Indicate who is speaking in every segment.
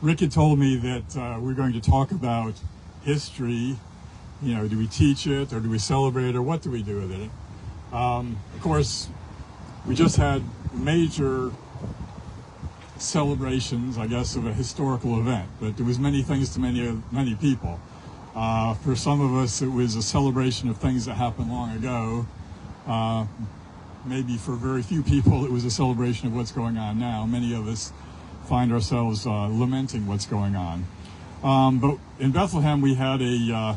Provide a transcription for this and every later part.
Speaker 1: Rick had told me that we're going to talk about history. You know, do we teach it or do we celebrate it or what do we do with it? Of course, we just had major celebrations, I guess, of a historical event, but there was many things to many people. For some of us, it was a celebration of things that happened long ago. Maybe for very few people, it was a celebration of what's going on now. Many of us find ourselves lamenting what's going on. But in Bethlehem, we had a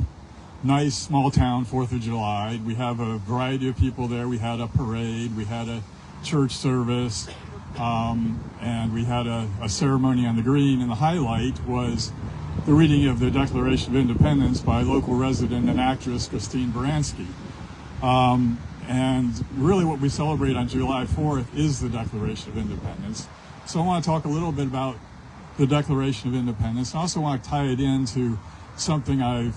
Speaker 1: nice small town 4th of July. We have a variety of people there. We had a parade, we had a church service, and we had a ceremony on the green. And the highlight was the reading of the Declaration of Independence by local resident and actress Christine Baranski. And really what we celebrate on July 4th is the Declaration of Independence. So I want to talk a little bit about the Declaration of Independence. I also want to tie it into something I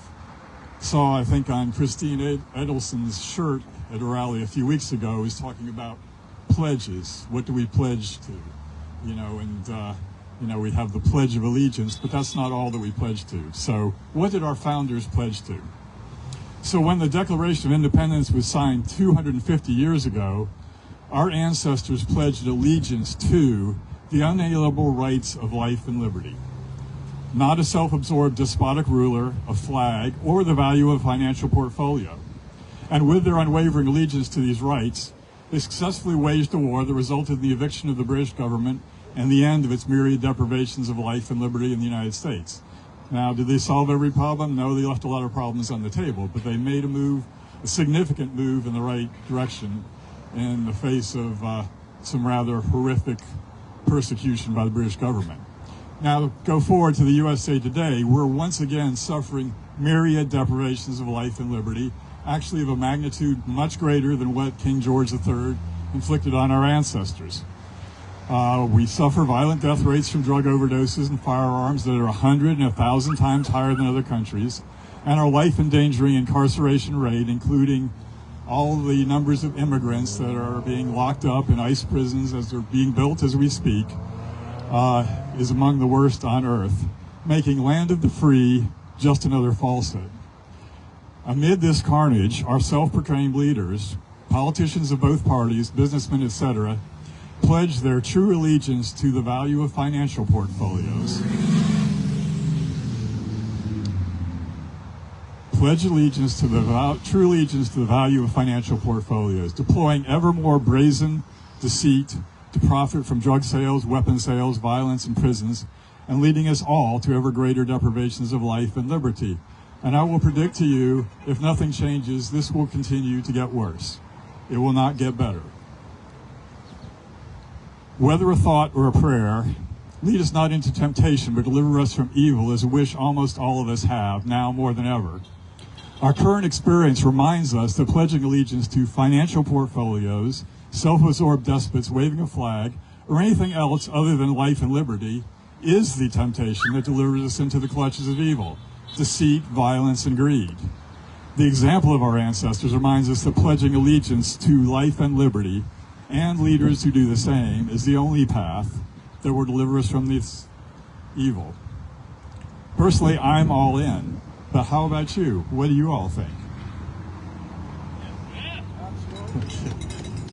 Speaker 1: saw, I think, on Christine Edelson's shirt at a rally a few weeks ago. He was talking about pledges. What do we pledge to? You know, we have the Pledge of Allegiance, but that's not all that we pledge to. So what did our founders pledge to? So when the Declaration of Independence was signed 250 years ago, our ancestors pledged allegiance to the unalienable rights of life and liberty, not a self-absorbed despotic ruler, a flag, or the value of a financial portfolio. And with their unwavering allegiance to these rights, they successfully waged a war that resulted in the eviction of the British government and the end of its myriad deprivations of life and liberty in the United States. Now, did they solve every problem? No, they left a lot of problems on the table, but they made a significant move in the right direction in the face of some rather horrific persecution by the British government. Now, go forward to the USA today, we're once again suffering myriad deprivations of life and liberty, actually of a magnitude much greater than what King George III inflicted on our ancestors. We suffer violent death rates from drug overdoses and firearms that are 100 and 1,000 times higher than other countries, and our life-endangering incarceration rate, including all the numbers of immigrants that are being locked up in ICE prisons as they're being built as we speak, is among the worst on earth, making land of the free just another falsehood. Amid this carnage, our self-proclaimed leaders, politicians of both parties, businessmen, etc., pledge their true allegiance to the value of financial portfolios. Pledge allegiance to the true allegiance to the value of financial portfolios, deploying ever more brazen deceit to profit from drug sales, weapon sales, violence, and prisons, and leading us all to ever greater deprivations of life and liberty. And I will predict to you, if nothing changes, this will continue to get worse. It will not get better. Whether a thought or a prayer, lead us not into temptation, but deliver us from evil, is a wish almost all of us have, now more than ever. Our current experience reminds us that pledging allegiance to financial portfolios, self-absorbed despots waving a flag, or anything else other than life and liberty is the temptation that delivers us into the clutches of evil, deceit, violence, and greed. The example of our ancestors reminds us that pledging allegiance to life and liberty, and leaders who do the same, is the only path that will deliver us from this evil. Personally, I'm all in, but how about you? What do you all think?
Speaker 2: Yeah, absolutely.